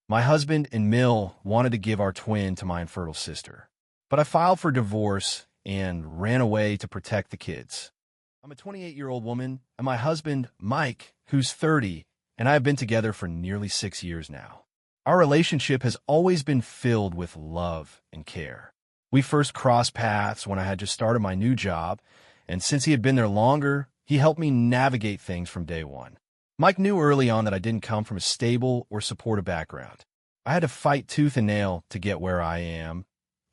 My husband and Mill wanted to give our twin to my infertile sister, but I filed for divorce and ran away to protect the kids. I'm a 28-year-old woman, and my husband, Mike, who's 30, and I have been together for nearly 6 years now. Our relationship has always been filled with love and care. We first crossed paths when I had just started my new job, and since he had been there longer, he helped me navigate things from day one. Mike knew early on that I didn't come from a stable or supportive background. I had to fight tooth and nail to get where I am,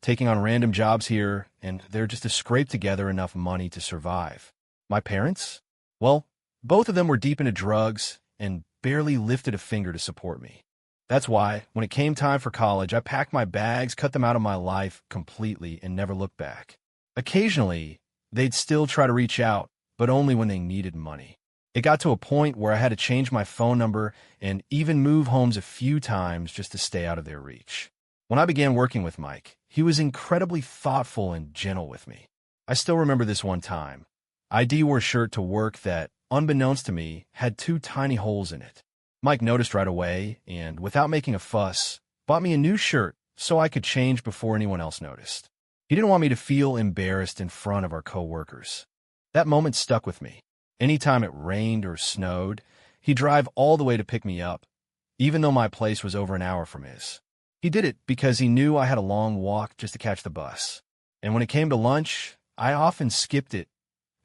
taking on random jobs here and there just to scrape together enough money to survive. My parents? Well, both of them were deep into drugs and barely lifted a finger to support me. That's why, when it came time for college, I packed my bags, cut them out of my life completely, and never looked back. Occasionally, they'd still try to reach out, but only when they needed money. It got to a point where I had to change my phone number and even move homes a few times just to stay out of their reach. When I began working with Mike, he was incredibly thoughtful and gentle with me. I still remember this one time. ID wore a shirt to work that, unbeknownst to me, had 2 tiny holes in it. Mike noticed right away and, without making a fuss, bought me a new shirt so I could change before anyone else noticed. He didn't want me to feel embarrassed in front of our co-workers. That moment stuck with me. Anytime it rained or snowed, he'd drive all the way to pick me up, even though my place was over an hour from his. He did it because he knew I had a long walk just to catch the bus. And when it came to lunch, I often skipped it,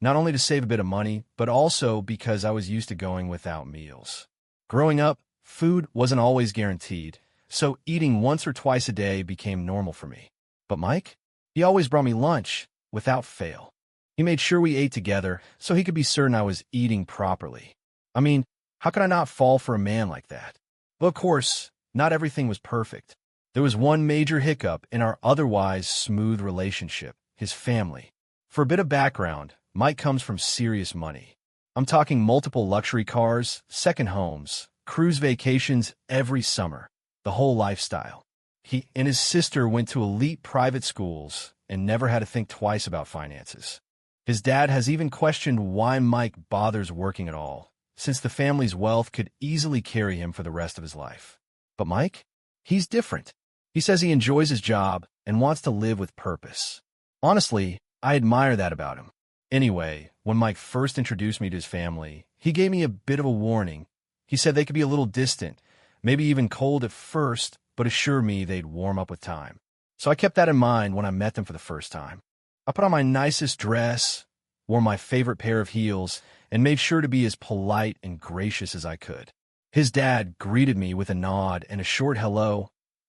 not only to save a bit of money, but also because I was used to going without meals. Growing up, food wasn't always guaranteed, so eating once or twice a day became normal for me. But Mike? He always brought me lunch, without fail. He made sure we ate together so he could be certain I was eating properly. I mean, how could I not fall for a man like that? Well, of course, not everything was perfect. There was one major hiccup in our otherwise smooth relationship, his family. For a bit of background, Mike comes from serious money. I'm talking multiple luxury cars, second homes, cruise vacations every summer, the whole lifestyle. He and his sister went to elite private schools and never had to think twice about finances. His dad has even questioned why Mike bothers working at all, since the family's wealth could easily carry him for the rest of his life. But Mike? He's different. He says he enjoys his job and wants to live with purpose. Honestly, I admire that about him. Anyway, when Mike first introduced me to his family, he gave me a bit of a warning. He said they could be a little distant, maybe even cold at first, but assured me they'd warm up with time. So I kept that in mind when I met them for the first time. I put on my nicest dress, wore my favorite pair of heels, and made sure to be as polite and gracious as I could. His dad greeted me with a nod and a short hello,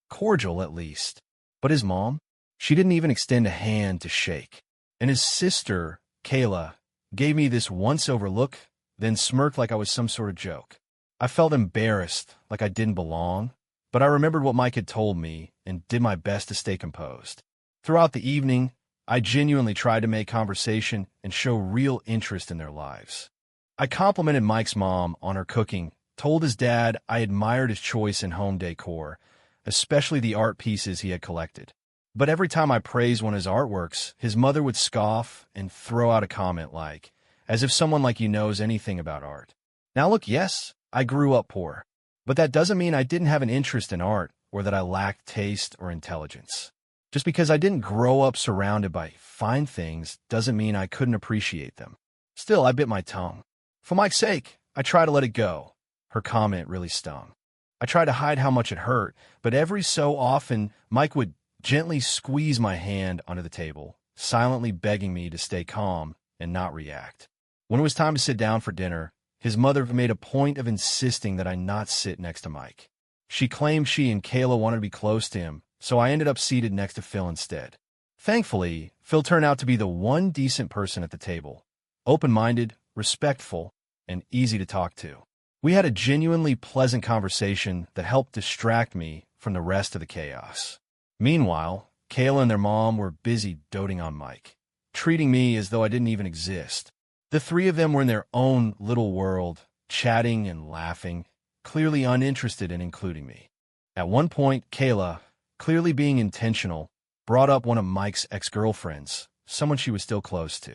cordial at least. But his mom? She didn't even extend a hand to shake. And his sister, Kayla, gave me this once-over look, then smirked like I was some sort of joke. I felt embarrassed, like I didn't belong, but I remembered what Mike had told me and did my best to stay composed. Throughout the evening, I genuinely tried to make conversation and show real interest in their lives. I complimented Mike's mom on her cooking, told his dad I admired his choice in home decor, especially the art pieces he had collected. But every time I praised one of his artworks, his mother would scoff and throw out a comment like, as if someone like you knows anything about art. Now look, yes, I grew up poor, but that doesn't mean I didn't have an interest in art or that I lacked taste or intelligence. Just because I didn't grow up surrounded by fine things doesn't mean I couldn't appreciate them. Still, I bit my tongue. For Mike's sake, I tried to let it go. Her comment really stung. I tried to hide how much it hurt, but every so often, Mike would gently squeeze my hand under the table, silently begging me to stay calm and not react. When it was time to sit down for dinner, his mother made a point of insisting that I not sit next to Mike. She claimed she and Kayla wanted to be close to him, so I ended up seated next to Phil instead. Thankfully, Phil turned out to be the one decent person at the table, open-minded, respectful, and easy to talk to. We had a genuinely pleasant conversation that helped distract me from the rest of the chaos. Meanwhile, Kayla and their mom were busy doting on Mike, treating me as though I didn't even exist. The three of them were in their own little world, chatting and laughing, clearly uninterested in including me. At one point, Kayla, clearly being intentional, brought up one of Mike's ex-girlfriends, someone she was still close to.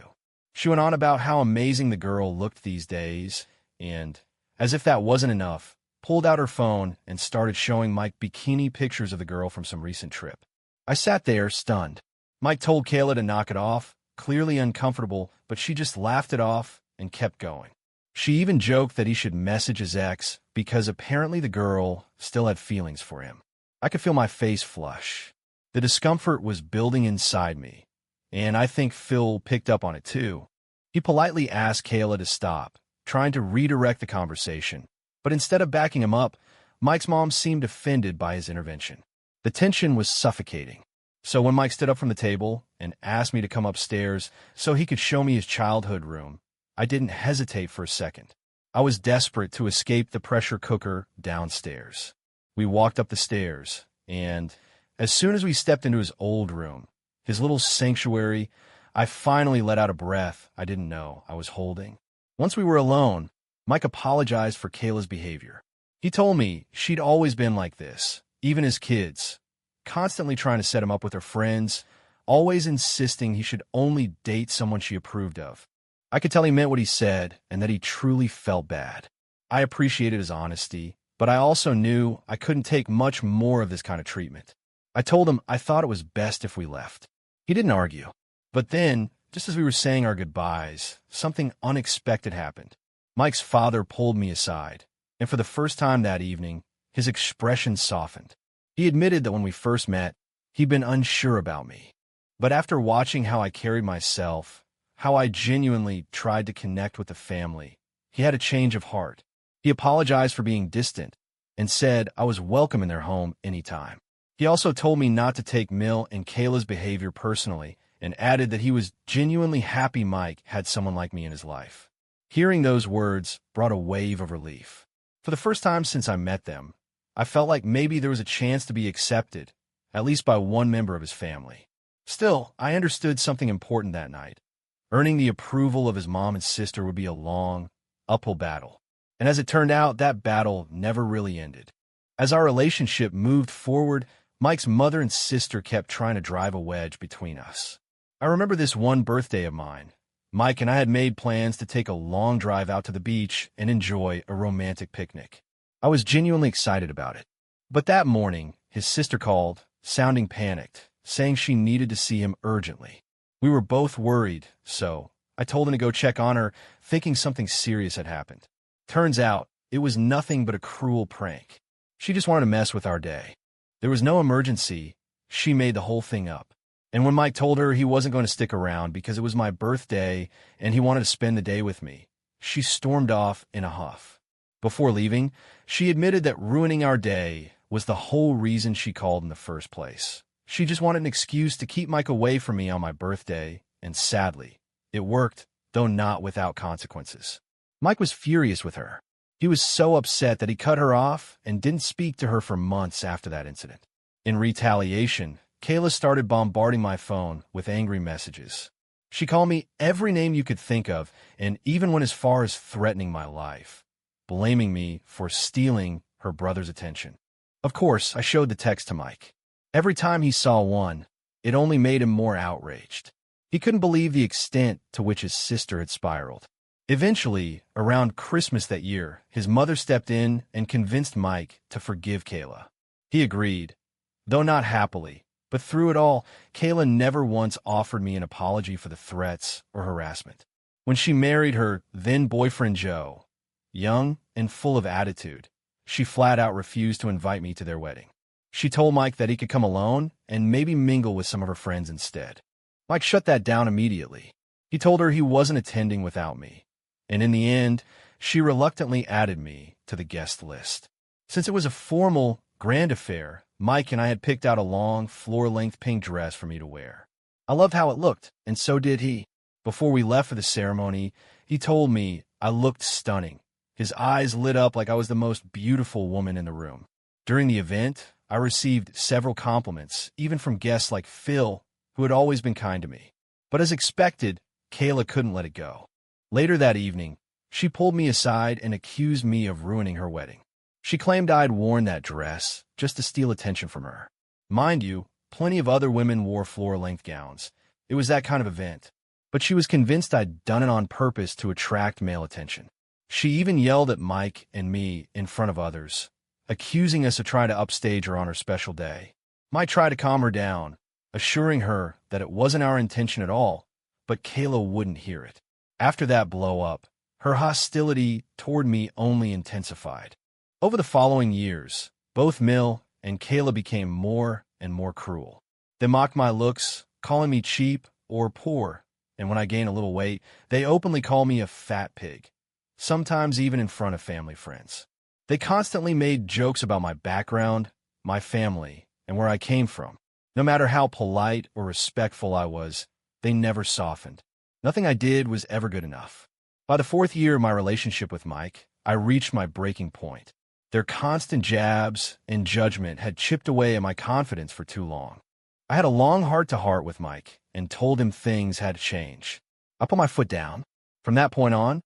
She went on about how amazing the girl looked these days, and, as if that wasn't enough, pulled out her phone and started showing Mike bikini pictures of the girl from some recent trip. I sat there, stunned. Mike told Kayla to knock it off, clearly uncomfortable, but she just laughed it off and kept going. She even joked that he should message his ex because apparently the girl still had feelings for him. I could feel my face flush. The discomfort was building inside me, and I think Phil picked up on it too. He politely asked Kayla to stop, trying to redirect the conversation. But instead of backing him up, Mike's mom seemed offended by his intervention. The tension was suffocating. So when Mike stood up from the table and asked me to come upstairs so he could show me his childhood room, I didn't hesitate for a second. I was desperate to escape the pressure cooker downstairs. We walked up the stairs, and as soon as we stepped into his old room, his little sanctuary, I finally let out a breath I didn't know I was holding. Once we were alone, Mike apologized for Kayla's behavior. He told me she'd always been like this, even as kids, constantly trying to set him up with her friends, always insisting he should only date someone she approved of. I could tell he meant what he said and that he truly felt bad. I appreciated his honesty, but I also knew I couldn't take much more of this kind of treatment. I told him I thought it was best if we left. He didn't argue. But then, just as we were saying our goodbyes, something unexpected happened. Mike's father pulled me aside, and for the first time that evening, his expression softened. He admitted that when we first met, he'd been unsure about me. But after watching how I carried myself, how I genuinely tried to connect with the family, he had a change of heart. He apologized for being distant and said I was welcome in their home anytime. He also told me not to take Mill and Kayla's behavior personally, and added that he was genuinely happy Mike had someone like me in his life. Hearing those words brought a wave of relief. For the first time since I met them, I felt like maybe there was a chance to be accepted, at least by one member of his family. Still, I understood something important that night. Earning the approval of his mom and sister would be a long, uphill battle. And as it turned out, that battle never really ended. As our relationship moved forward, Mike's mother and sister kept trying to drive a wedge between us. I remember this one birthday of mine. Mike and I had made plans to take a long drive out to the beach and enjoy a romantic picnic. I was genuinely excited about it. But that morning, his sister called, sounding panicked, saying she needed to see him urgently. We were both worried, so I told him to go check on her, thinking something serious had happened. Turns out, it was nothing but a cruel prank. She just wanted to mess with our day. There was no emergency. She made the whole thing up. And when Mike told her he wasn't going to stick around because it was my birthday and he wanted to spend the day with me, she stormed off in a huff. Before leaving, she admitted that ruining our day was the whole reason she called in the first place. She just wanted an excuse to keep Mike away from me on my birthday, and sadly, it worked, though not without consequences. Mike was furious with her. He was so upset that he cut her off and didn't speak to her for months after that incident. In retaliation, Kayla started bombarding my phone with angry messages. She called me every name you could think of, and even went as far as threatening my life, blaming me for stealing her brother's attention. Of course, I showed the text to Mike. Every time he saw one, it only made him more outraged. He couldn't believe the extent to which his sister had spiraled. Eventually, around Christmas that year, his mother stepped in and convinced Mike to forgive Kayla. He agreed, though not happily. But through it all, Kayla never once offered me an apology for the threats or harassment. When she married her then-boyfriend Joe, young and full of attitude, she flat out refused to invite me to their wedding. She told Mike that he could come alone and maybe mingle with some of her friends instead. Mike shut that down immediately. He told her he wasn't attending without me, and in the end, she reluctantly added me to the guest list. Since it was a formal, grand affair, Mike and I had picked out a long, floor-length pink dress for me to wear. I loved how it looked, and so did he. Before we left for the ceremony, he told me I looked stunning. His eyes lit up like I was the most beautiful woman in the room. During the event, I received several compliments, even from guests like Phil, who had always been kind to me. But as expected, Kayla couldn't let it go. Later that evening, she pulled me aside and accused me of ruining her wedding. She claimed I'd worn that dress just to steal attention from her. Mind you, plenty of other women wore floor-length gowns. It was that kind of event. But she was convinced I'd done it on purpose to attract male attention. She even yelled at Mike and me in front of others, accusing us of trying to upstage her on her special day. Mike tried to calm her down, assuring her that it wasn't our intention at all, but Kayla wouldn't hear it. After that blow-up, her hostility toward me only intensified. Over the following years, both Mill and Kayla became more and more cruel. They mocked my looks, calling me cheap or poor, and when I gained a little weight, they openly called me a fat pig, sometimes even in front of family friends. They constantly made jokes about my background, my family, and where I came from. No matter how polite or respectful I was, they never softened. Nothing I did was ever good enough. By the fourth year of my relationship with Mike, I reached my breaking point. Their constant jabs and judgment had chipped away at my confidence for too long. I had a long heart-to-heart with Mike and told him things had to change. I put my foot down. From that point on,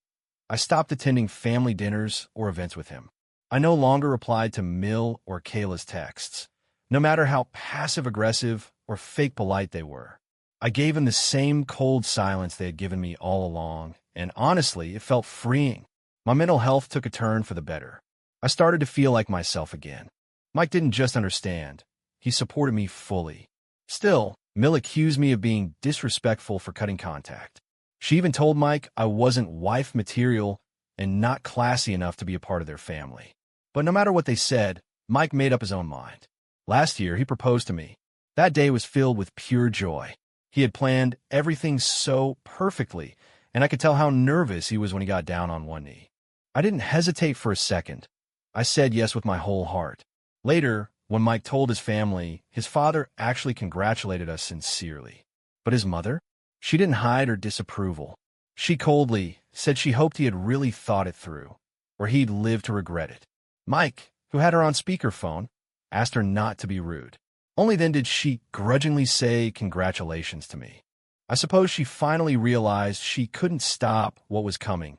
I stopped attending family dinners or events with him. I no longer replied to Mill or Kayla's texts, no matter how passive-aggressive or fake polite they were. I gave him the same cold silence they had given me all along, and honestly, it felt freeing. My mental health took a turn for the better. I started to feel like myself again. Mike didn't just understand. He supported me fully. Still, Mill accused me of being disrespectful for cutting contact. She even told Mike I wasn't wife material and not classy enough to be a part of their family. But no matter what they said, Mike made up his own mind. Last year, he proposed to me. That day was filled with pure joy. He had planned everything so perfectly, and I could tell how nervous he was when he got down on one knee. I didn't hesitate for a second. I said yes with my whole heart. Later, when Mike told his family, his father actually congratulated us sincerely. But his mother? She didn't hide her disapproval. She coldly said she hoped he had really thought it through, or he'd live to regret it. Mike, who had her on speakerphone, asked her not to be rude. Only then did she grudgingly say congratulations to me. I suppose she finally realized she couldn't stop what was coming.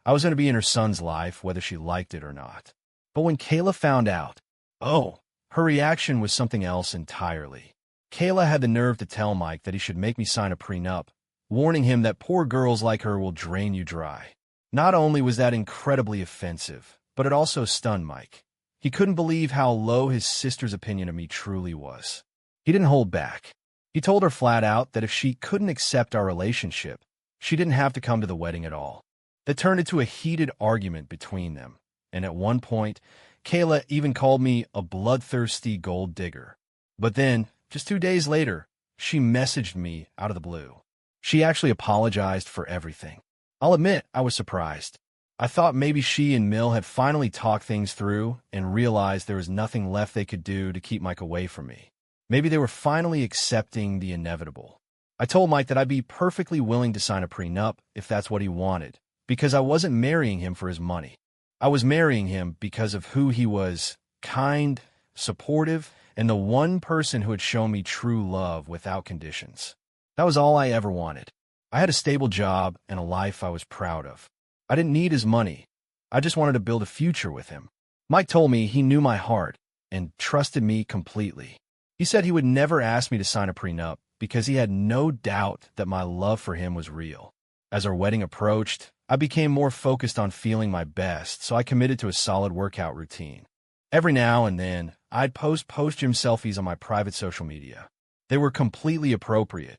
I was going to be in her son's life, whether she liked it or not. But when Kayla found out, her reaction was something else entirely. Kayla had the nerve to tell Mike that he should make me sign a prenup, warning him that poor girls like her will drain you dry. Not only was that incredibly offensive, but it also stunned Mike. He couldn't believe how low his sister's opinion of me truly was. He didn't hold back. He told her flat out that if she couldn't accept our relationship, she didn't have to come to the wedding at all. That turned into a heated argument between them, and at one point, Kayla even called me a bloodthirsty gold digger. But then, just 2 days later, she messaged me out of the blue. She actually apologized for everything. I'll admit I was surprised. I thought maybe she and Mill had finally talked things through and realized there was nothing left they could do to keep Mike away from me. Maybe they were finally accepting the inevitable. I told Mike that I'd be perfectly willing to sign a prenup if that's what he wanted, because I wasn't marrying him for his money. I was marrying him because of who he was, kind, supportive, and the one person who had shown me true love without conditions. That was all I ever wanted. I had a stable job and a life I was proud of. I didn't need his money. I just wanted to build a future with him. Mike told me he knew my heart and trusted me completely. He said he would never ask me to sign a prenup because he had no doubt that my love for him was real. As our wedding approached, I became more focused on feeling my best, so I committed to a solid workout routine. Every now and then, I'd post post-gym selfies on my private social media. They were completely appropriate.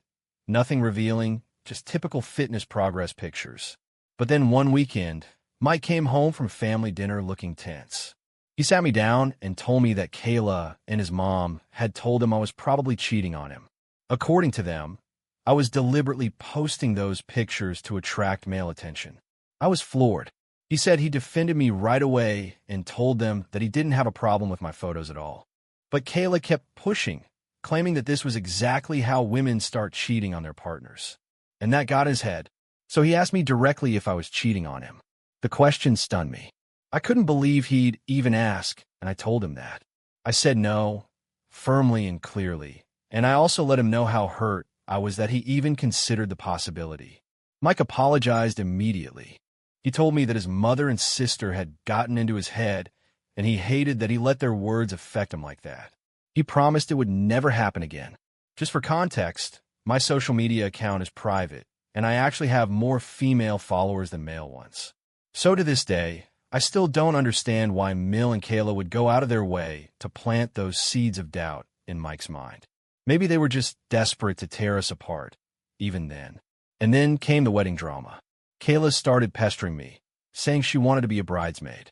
Nothing revealing, just typical fitness progress pictures. But then one weekend, Mike came home from family dinner looking tense. He sat me down and told me that Kayla and his mom had told him I was probably cheating on him. According to them, I was deliberately posting those pictures to attract male attention. I was floored. He said he defended me right away and told them that he didn't have a problem with my photos at all. But Kayla kept pushing, claiming that this was exactly how women start cheating on their partners. And that got his head. So he asked me directly if I was cheating on him. The question stunned me. I couldn't believe he'd even ask, and I told him that. I said no, firmly and clearly, and I also let him know how hurt I was that he even considered the possibility. Mike apologized immediately. He told me that his mother and sister had gotten into his head, and he hated that he let their words affect him like that. He promised it would never happen again. Just for context, my social media account is private, and I actually have more female followers than male ones. So to this day, I still don't understand why Mill and Kayla would go out of their way to plant those seeds of doubt in Mike's mind. Maybe they were just desperate to tear us apart, even then. And then came the wedding drama. Kayla started pestering me, saying she wanted to be a bridesmaid.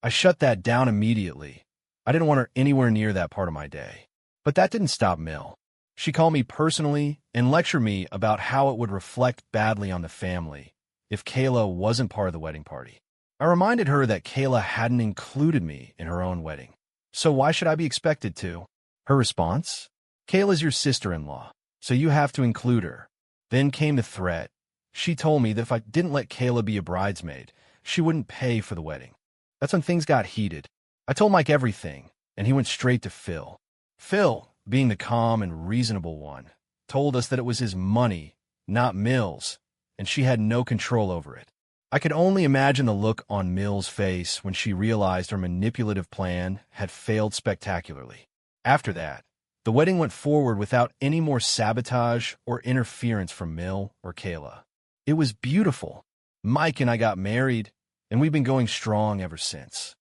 I shut that down immediately. I didn't want her anywhere near that part of my day. But that didn't stop Mill. She called me personally and lectured me about how it would reflect badly on the family if Kayla wasn't part of the wedding party. I reminded her that Kayla hadn't included me in her own wedding. So why should I be expected to? Her response? Kayla's your sister-in-law, so you have to include her. Then came the threat. She told me that if I didn't let Kayla be a bridesmaid, she wouldn't pay for the wedding. That's when things got heated. I told Mike everything, and he went straight to Phil. Phil, being the calm and reasonable one, told us that it was his money, not Mill's, and she had no control over it. I could only imagine the look on Mill's face when she realized her manipulative plan had failed spectacularly. After that, the wedding went forward without any more sabotage or interference from Mill or Kayla. It was beautiful. Mike and I got married, and we've been going strong ever since.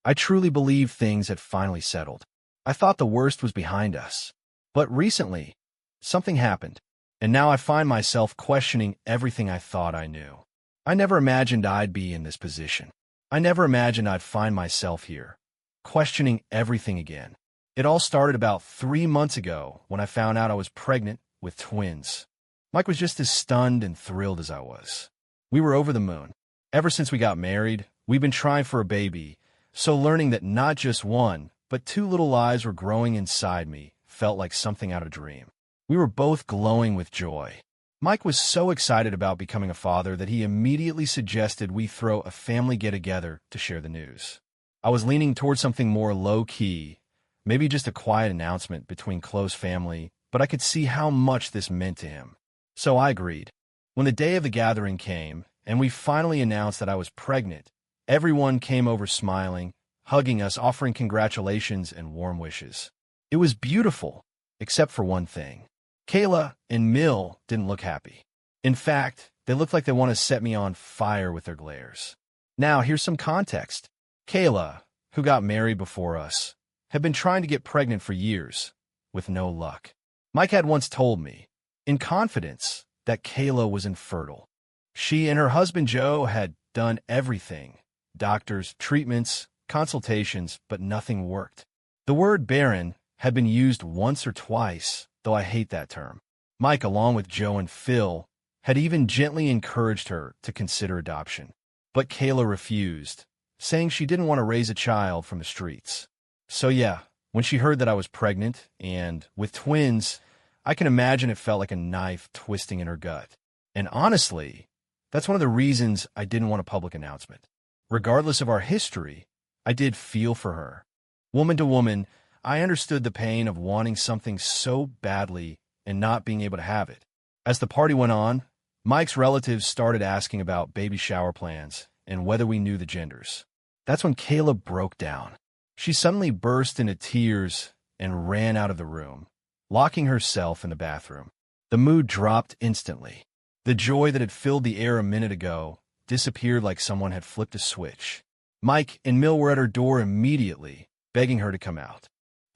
I truly believed things had finally settled. I thought the worst was behind us. But recently, something happened, and now I find myself questioning everything I thought I knew. I never imagined I'd be in this position. I never imagined I'd find myself here, questioning everything again. It all started about 3 months ago when I found out I was pregnant with twins. Mike was just as stunned and thrilled as I was. We were over the moon. Ever since we got married, we've been trying for a baby, so learning that not just one, but 2 little lives were growing inside me felt like something out of a dream. We were both glowing with joy. Mike was so excited about becoming a father that he immediately suggested we throw a family get-together to share the news. I was leaning towards something more low-key, maybe just a quiet announcement between close family, but I could see how much this meant to him. So I agreed. When the day of the gathering came, and we finally announced that I was pregnant, everyone came over smiling, hugging us, offering congratulations and warm wishes. It was beautiful, except for one thing. Kayla and Mill didn't look happy. In fact, they looked like they want to set me on fire with their glares. Now, here's some context. Kayla, who got married before us, had been trying to get pregnant for years, with no luck. Mike had once told me, in confidence, that Kayla was infertile. She and her husband Joe had done everything. Doctors, treatments, consultations, but nothing worked. The word barren had been used once or twice, though I hate that term. Mike, along with Joe and Phil, had even gently encouraged her to consider adoption. But Kayla refused, saying she didn't want to raise a child from the streets. So yeah, when she heard that I was pregnant, and with twins, I can imagine it felt like a knife twisting in her gut. And honestly, that's one of the reasons I didn't want a public announcement. Regardless of our history, I did feel for her. Woman to woman, I understood the pain of wanting something so badly and not being able to have it. As the party went on, Mike's relatives started asking about baby shower plans and whether we knew the genders. That's when Kayla broke down. She suddenly burst into tears and ran out of the room, locking herself in the bathroom. The mood dropped instantly. The joy that had filled the air a minute ago disappeared like someone had flipped a switch. Mike and Mill were at her door immediately, begging her to come out.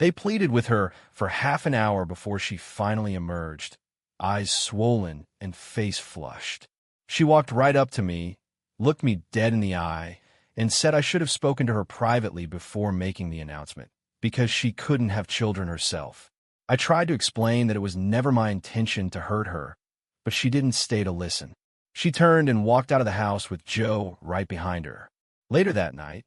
They pleaded with her for half an hour before she finally emerged, eyes swollen and face flushed. She walked right up to me, looked me dead in the eye, and said I should have spoken to her privately before making the announcement, because she couldn't have children herself. I tried to explain that it was never my intention to hurt her, but she didn't stay to listen. She turned and walked out of the house with Joe right behind her. Later that night,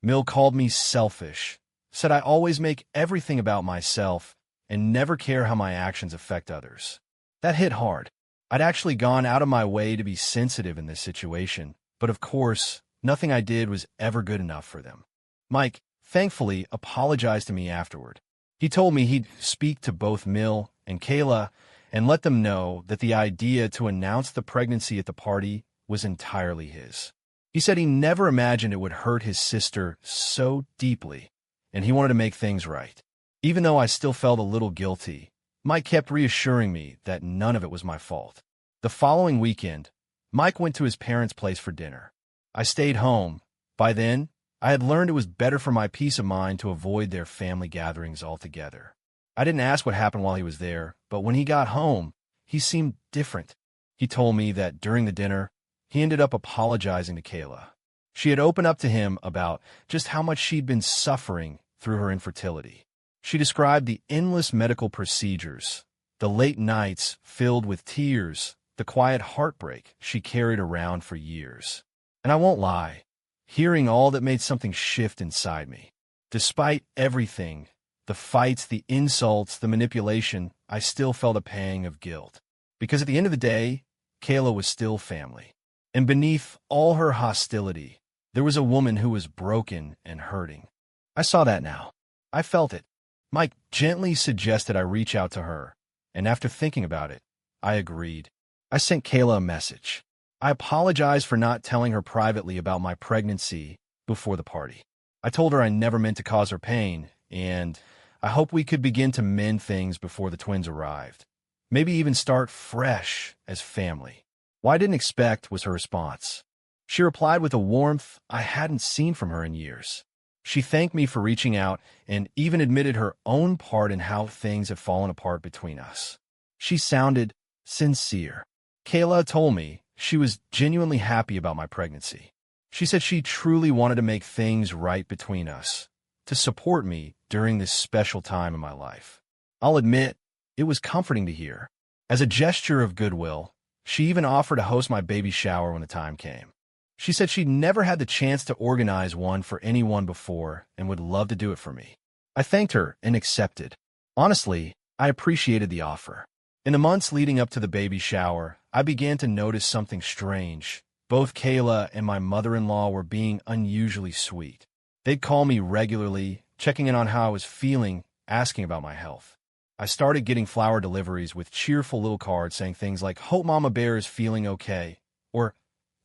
Mill called me selfish, said I always make everything about myself and never care how my actions affect others. That hit hard. I'd actually gone out of my way to be sensitive in this situation, but of course, nothing I did was ever good enough for them. Mike, thankfully, apologized to me afterward. He told me he'd speak to both Mill and Kayla and let them know that the idea to announce the pregnancy at the party was entirely his. He said he never imagined it would hurt his sister so deeply, and he wanted to make things right. Even though I still felt a little guilty, Mike kept reassuring me that none of it was my fault. The following weekend, Mike went to his parents' place for dinner. I stayed home. By then, I had learned it was better for my peace of mind to avoid their family gatherings altogether. I didn't ask what happened while he was there, but when he got home, he seemed different. He told me that during the dinner, he ended up apologizing to Kayla. She had opened up to him about just how much she'd been suffering through her infertility. She described the endless medical procedures, the late nights filled with tears, the quiet heartbreak she carried around for years. And I won't lie, hearing all that made something shift inside me. Despite everything, the fights, the insults, the manipulation, I still felt a pang of guilt. Because at the end of the day, Kayla was still family. And beneath all her hostility, there was a woman who was broken and hurting. I saw that now. I felt it. Mike gently suggested I reach out to her, and after thinking about it, I agreed. I sent Kayla a message. I apologized for not telling her privately about my pregnancy before the party. I told her I never meant to cause her pain, and I hope we could begin to mend things before the twins arrived. Maybe even start fresh as family. What I didn't expect was her response. She replied with a warmth I hadn't seen from her in years. She thanked me for reaching out and even admitted her own part in how things had fallen apart between us. She sounded sincere. Kayla told me she was genuinely happy about my pregnancy. She said she truly wanted to make things right between us, to support me during this special time in my life. I'll admit, it was comforting to hear. As a gesture of goodwill, she even offered to host my baby shower when the time came. She said she'd never had the chance to organize one for anyone before and would love to do it for me. I thanked her and accepted. Honestly, I appreciated the offer. In the months leading up to the baby shower, I began to notice something strange. Both Kayla and my mother-in-law were being unusually sweet. They'd call me regularly, checking in on how I was feeling, asking about my health. I started getting flower deliveries with cheerful little cards saying things like, "Hope Mama Bear is feeling okay," or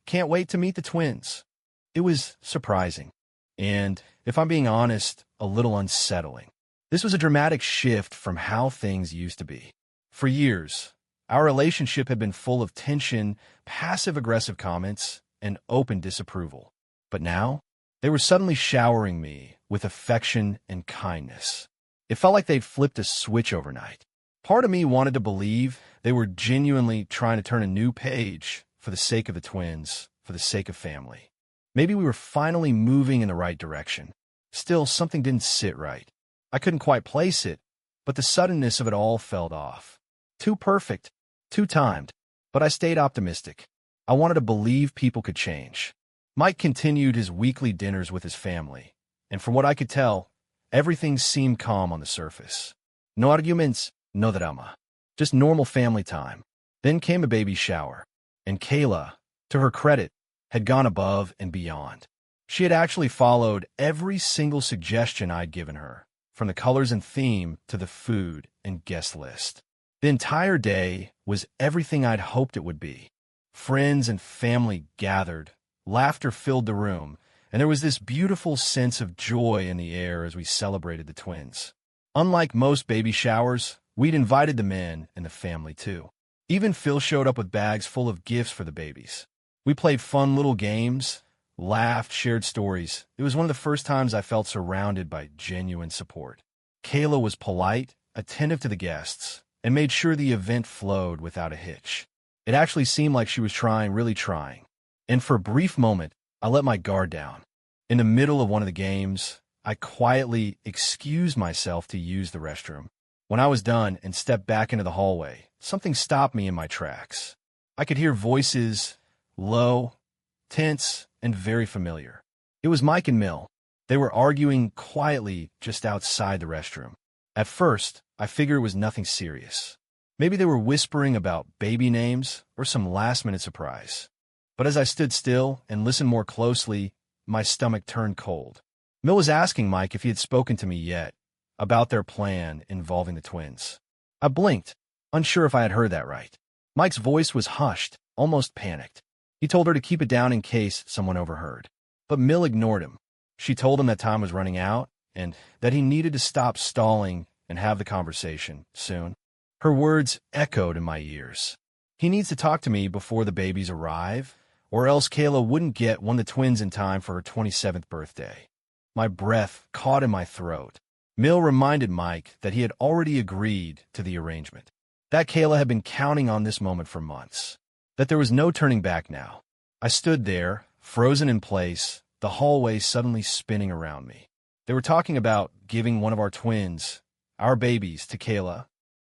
"Can't wait to meet the twins." It was surprising, and, if I'm being honest, a little unsettling. This was a dramatic shift from how things used to be. For years, our relationship had been full of tension, passive-aggressive comments, and open disapproval. But now, they were suddenly showering me with affection and kindness. It felt like they'd flipped a switch overnight. Part of me wanted to believe they were genuinely trying to turn a new page for the sake of the twins, for the sake of family. Maybe we were finally moving in the right direction. Still, something didn't sit right. I couldn't quite place it, but the suddenness of it all felt off. Too perfect, too timed, but I stayed optimistic. I wanted to believe people could change. Mike continued his weekly dinners with his family, and from what I could tell, everything seemed calm on the surface. No arguments, no drama. Just normal family time. Then came a baby shower, and Kayla, to her credit, had gone above and beyond. She had actually followed every single suggestion I'd given her, from the colors and theme to the food and guest list. The entire day was everything I'd hoped it would be. Friends and family gathered, laughter filled the room, and there was this beautiful sense of joy in the air as we celebrated the twins. Unlike most baby showers, we'd invited the men and the family too. Even Phil showed up with bags full of gifts for the babies. We played fun little games, laughed, shared stories. It was one of the first times I felt surrounded by genuine support. Kayla was polite, attentive to the guests, and made sure the event flowed without a hitch. It actually seemed like she was trying, really trying. And for a brief moment, I let my guard down. In the middle of one of the games, I quietly excused myself to use the restroom. When I was done and stepped back into the hallway, something stopped me in my tracks. I could hear voices, low, tense, and very familiar. It was Mike and Mill. They were arguing quietly just outside the restroom. At first, I figured it was nothing serious. Maybe they were whispering about baby names or some last-minute surprise. But as I stood still and listened more closely, my stomach turned cold. Mill was asking Mike if he had spoken to me yet about their plan involving the twins. I blinked, unsure if I had heard that right. Mike's voice was hushed, almost panicked. He told her to keep it down in case someone overheard. But Mill ignored him. She told him that time was running out and that he needed to stop stalling and have the conversation soon. Her words echoed in my ears. He needs to talk to me before the babies arrive, or else Kayla wouldn't get one of the twins in time for her 27th birthday. My breath caught in my throat. Mill reminded Mike that he had already agreed to the arrangement, that Kayla had been counting on this moment for months, that there was no turning back now. I stood there, frozen in place, the hallway suddenly spinning around me. They were talking about giving one of our twins, our babies, to Kayla,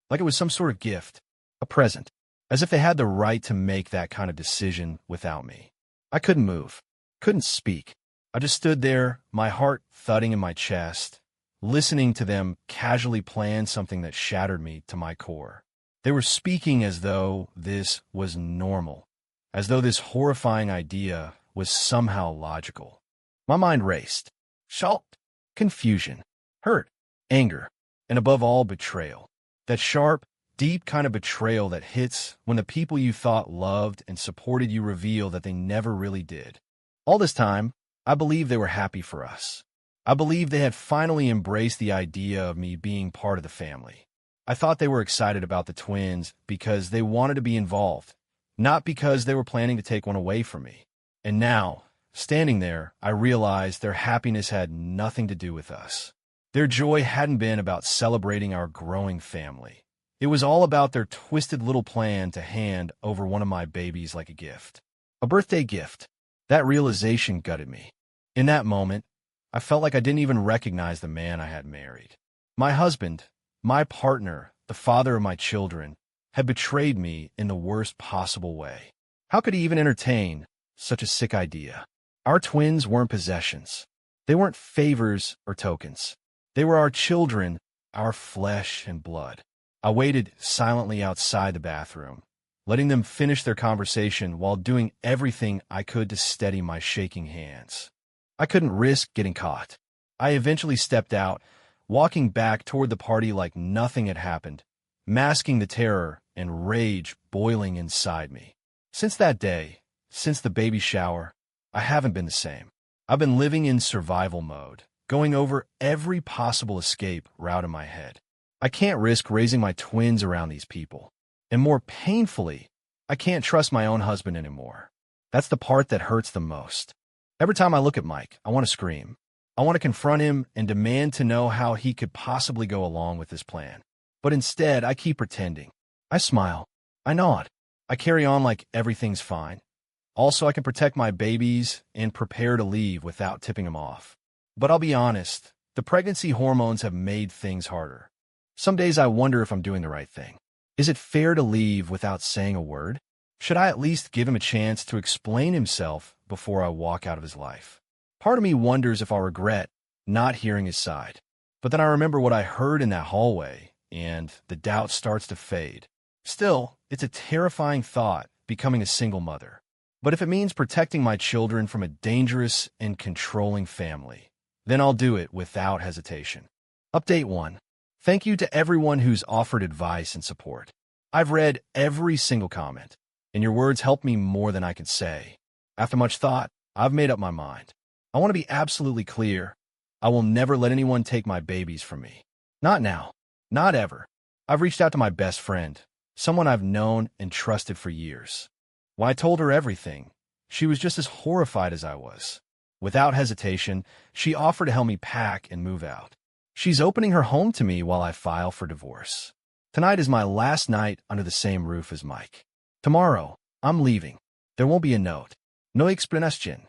like it was some sort of gift, a present, as if they had the right to make that kind of decision without me. I couldn't move, couldn't speak. I just stood there, my heart thudding in my chest, listening to them casually plan something that shattered me to my core. They were speaking as though this was normal, as though this horrifying idea was somehow logical. My mind raced. Shock, confusion, hurt, anger, and above all, betrayal. That sharp, deep kind of betrayal that hits when the people you thought loved and supported you reveal that they never really did. All this time, I believed they were happy for us. I believed they had finally embraced the idea of me being part of the family. I thought they were excited about the twins because they wanted to be involved, not because they were planning to take one away from me. And now, standing there, I realized their happiness had nothing to do with us. Their joy hadn't been about celebrating our growing family. It was all about their twisted little plan to hand over one of my babies like a gift. A birthday gift. That realization gutted me. In that moment, I felt like I didn't even recognize the man I had married. My husband, my partner, the father of my children, had betrayed me in the worst possible way. How could he even entertain such a sick idea? Our twins weren't possessions. They weren't favors or tokens. They were our children, our flesh and blood. I waited silently outside the bathroom, letting them finish their conversation while doing everything I could to steady my shaking hands. I couldn't risk getting caught. I eventually stepped out, walking back toward the party like nothing had happened, masking the terror and rage boiling inside me. Since that day, since the baby shower, I haven't been the same. I've been living in survival mode, going over every possible escape route in my head. I can't risk raising my twins around these people. And more painfully, I can't trust my own husband anymore. That's the part that hurts the most. Every time I look at Mike, I want to scream. I want to confront him and demand to know how he could possibly go along with this plan. But instead, I keep pretending. I smile. I nod. I carry on like everything's fine. Also, I can protect my babies and prepare to leave without tipping them off. But I'll be honest, the pregnancy hormones have made things harder. Some days I wonder if I'm doing the right thing. Is it fair to leave without saying a word? Should I at least give him a chance to explain himself before I walk out of his life? Part of me wonders if I'll regret not hearing his side. But then I remember what I heard in that hallway, and the doubt starts to fade. Still, it's a terrifying thought, becoming a single mother. But if it means protecting my children from a dangerous and controlling family, then I'll do it without hesitation. Update 1. Thank you to everyone who's offered advice and support. I've read every single comment, and your words help me more than I can say. After much thought, I've made up my mind. I want to be absolutely clear. I will never let anyone take my babies from me. Not now. Not ever. I've reached out to my best friend, someone I've known and trusted for years. When I told her everything, she was just as horrified as I was. Without hesitation, she offered to help me pack and move out. She's opening her home to me while I file for divorce. Tonight is my last night under the same roof as Mike. Tomorrow, I'm leaving. There won't be a note. No explanation.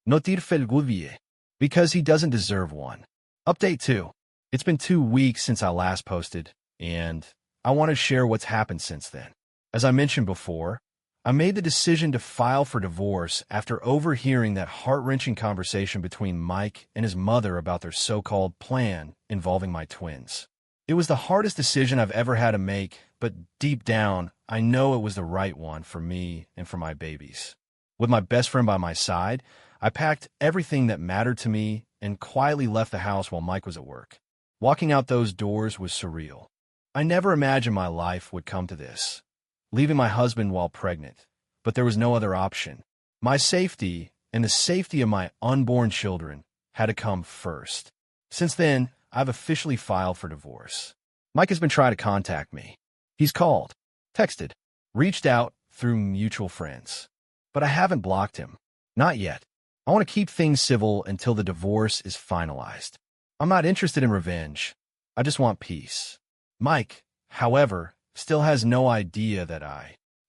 No tirfelguvie. Because he doesn't deserve one. Update 2. It's been 2 weeks since I last posted, and I want to share what's happened since then. As I mentioned before, I made the decision to file for divorce after overhearing that heart-wrenching conversation between Mike and his mother about their so-called plan involving my twins. It was the hardest decision I've ever had to make, but deep down, I know it was the right one for me and for my babies. With my best friend by my side, I packed everything that mattered to me and quietly left the house while Mike was at work. Walking out those doors was surreal. I never imagined my life would come to this. Leaving my husband while pregnant, but there was no other option. My safety and the safety of my unborn children had to come first. Since then, I've officially filed for divorce. Mike has been trying to contact me. He's called, texted, reached out through mutual friends. But I haven't blocked him. Not yet. I want to keep things civil until the divorce is finalized. I'm not interested in revenge. I just want peace. Mike, however, still has no idea that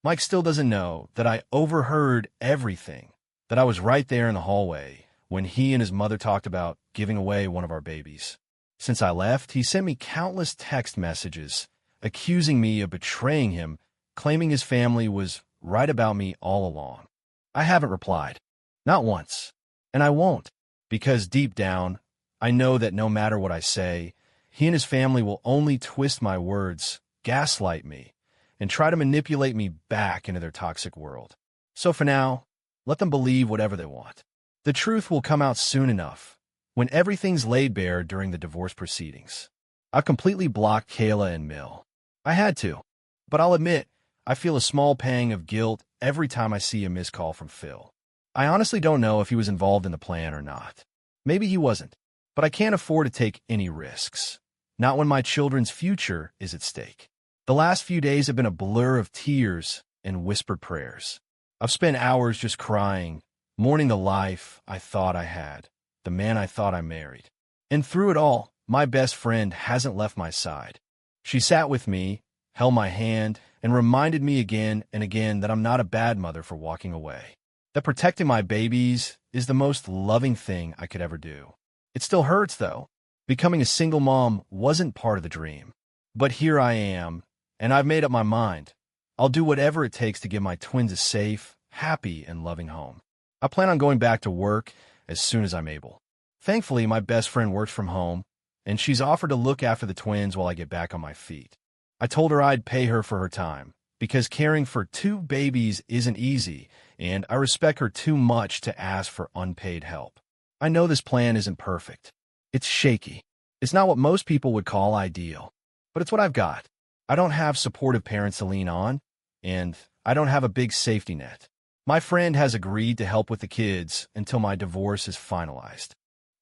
Mike still doesn't know that I overheard everything, that I was right there in the hallway when he and his mother talked about giving away one of our babies. Since I left, he sent me countless text messages accusing me of betraying him, claiming his family was right about me all along. I haven't replied. Not once. And I won't, because deep down, I know that no matter what I say, he and his family will only twist my words, gaslight me, and try to manipulate me back into their toxic world. So for now, let them believe whatever they want. The truth will come out soon enough, when everything's laid bare during the divorce proceedings. I've completely blocked Kayla and Mill. I had to, but I'll admit, I feel a small pang of guilt every time I see a missed call from Phil. I honestly don't know if he was involved in the plan or not. Maybe he wasn't, but I can't afford to take any risks. Not when my children's future is at stake. The last few days have been a blur of tears and whispered prayers. I've spent hours just crying, mourning the life I thought I had, the man I thought I married. And through it all, my best friend hasn't left my side. She sat with me, held my hand, and reminded me again and again that I'm not a bad mother for walking away. That protecting my babies is the most loving thing I could ever do. It still hurts, though. Becoming a single mom wasn't part of the dream. But here I am, and I've made up my mind. I'll do whatever it takes to give my twins a safe, happy, and loving home. I plan on going back to work as soon as I'm able. Thankfully, my best friend works from home, and she's offered to look after the twins while I get back on my feet. I told her I'd pay her for her time, because caring for 2 babies isn't easy, and I respect her too much to ask for unpaid help. I know this plan isn't perfect. It's shaky. It's not what most people would call ideal, but it's what I've got. I don't have supportive parents to lean on, and I don't have a big safety net. My friend has agreed to help with the kids until my divorce is finalized.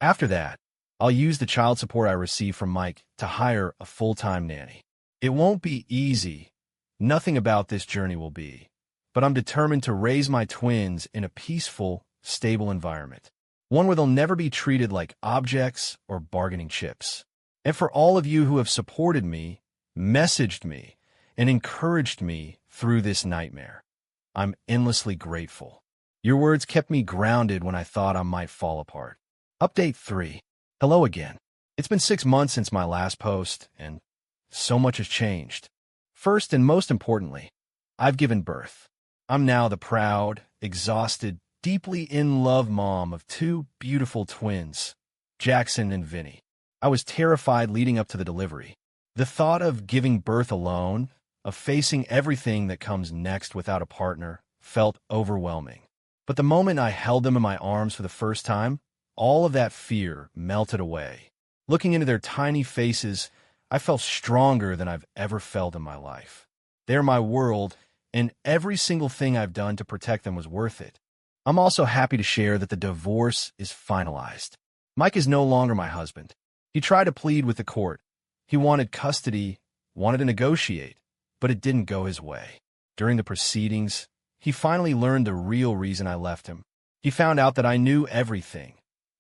After that, I'll use the child support I receive from Mike to hire a full-time nanny. It won't be easy. Nothing about this journey will be. But I'm determined to raise my twins in a peaceful, stable environment. One where they'll never be treated like objects or bargaining chips. And for all of you who have supported me, messaged me, and encouraged me through this nightmare, I'm endlessly grateful. Your words kept me grounded when I thought I might fall apart. Update 3. Hello again. It's been 6 months since my last post, and so much has changed. First and most importantly, I've given birth. I'm now the proud, exhausted, deeply in love mom of 2 beautiful twins, Jackson and Vinny. I was terrified leading up to the delivery. The thought of giving birth alone, of facing everything that comes next without a partner, felt overwhelming. But the moment I held them in my arms for the first time, all of that fear melted away. Looking into their tiny faces, I felt stronger than I've ever felt in my life. They're my world, and every single thing I've done to protect them was worth it. I'm also happy to share that the divorce is finalized. Mike is no longer my husband. He tried to plead with the court. He wanted custody, wanted to negotiate, but it didn't go his way. During the proceedings, he finally learned the real reason I left him. He found out that I knew everything,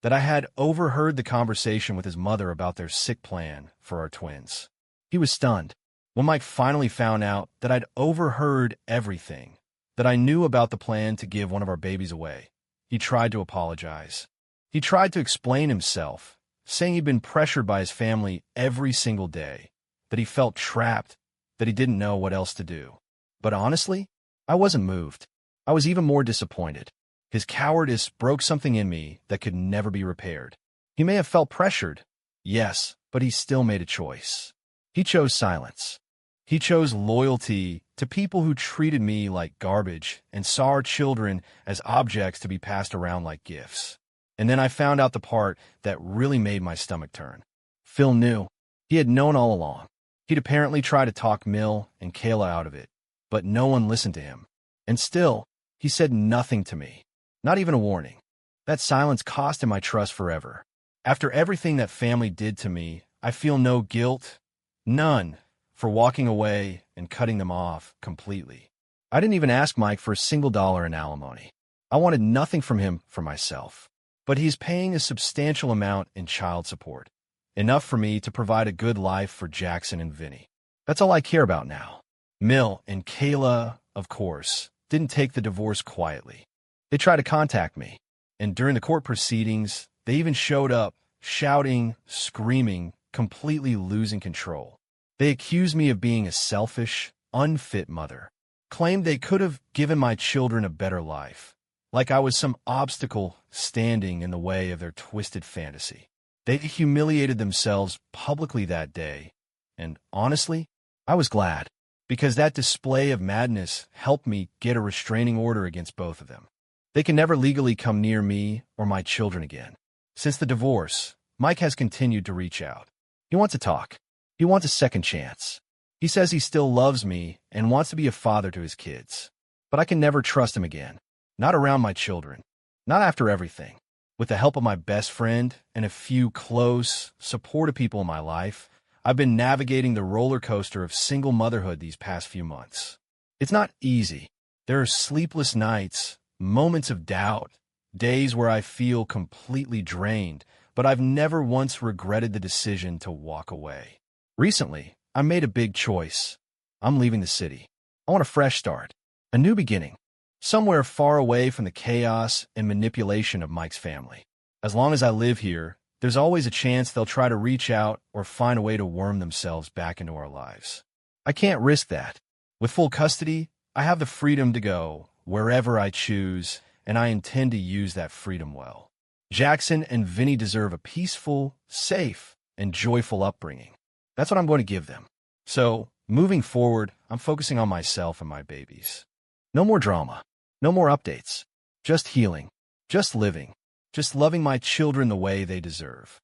that I had overheard the conversation with his mother about their sick plan for our twins. He was stunned. When Mike finally found out that I'd overheard everything, that I knew about the plan to give one of our babies away, he tried to apologize. He tried to explain himself, saying he'd been pressured by his family every single day, that he felt trapped, that he didn't know what else to do. But honestly, I wasn't moved. I was even more disappointed. His cowardice broke something in me that could never be repaired. He may have felt pressured, yes, but he still made a choice. He chose silence. He chose loyalty to people who treated me like garbage and saw our children as objects to be passed around like gifts. And then I found out the part that really made my stomach turn. Phil knew. He had known all along. He'd apparently tried to talk Mill and Kayla out of it, but no one listened to him. And still, he said nothing to me. Not even a warning. That silence cost him my trust forever. After everything that family did to me, I feel no guilt, none, for walking away and cutting them off completely. I didn't even ask Mike for a single dollar in alimony. I wanted nothing from him for myself. But he's paying a substantial amount in child support. Enough for me to provide a good life for Jackson and Vinny. That's all I care about now. Mill and Kayla, of course, didn't take the divorce quietly. They tried to contact me, and during the court proceedings, they even showed up, shouting, screaming, completely losing control. They accused me of being a selfish, unfit mother, claimed they could have given my children a better life, like I was some obstacle standing in the way of their twisted fantasy. They humiliated themselves publicly that day, and honestly, I was glad, because that display of madness helped me get a restraining order against both of them. They can never legally come near me or my children again. Since the divorce, Mike has continued to reach out. He wants to talk. He wants a second chance. He says he still loves me and wants to be a father to his kids. But I can never trust him again. Not around my children. Not after everything. With the help of my best friend and a few close, supportive people in my life, I've been navigating the roller coaster of single motherhood these past few months. It's not easy. There are sleepless nights, moments of doubt, days where I feel completely drained, but I've never once regretted the decision to walk away. Recently, I made a big choice. I'm leaving the city. I want a fresh start, a new beginning, somewhere far away from the chaos and manipulation of Mike's family. As long as I live here, there's always a chance they'll try to reach out or find a way to worm themselves back into our lives. I can't risk that. With full custody, I have the freedom to go wherever I choose, and I intend to use that freedom well. Jackson and Vinny deserve a peaceful, safe, and joyful upbringing. That's what I'm going to give them. So, moving forward, I'm focusing on myself and my babies. No more drama. No more updates. Just healing. Just living. Just loving my children the way they deserve.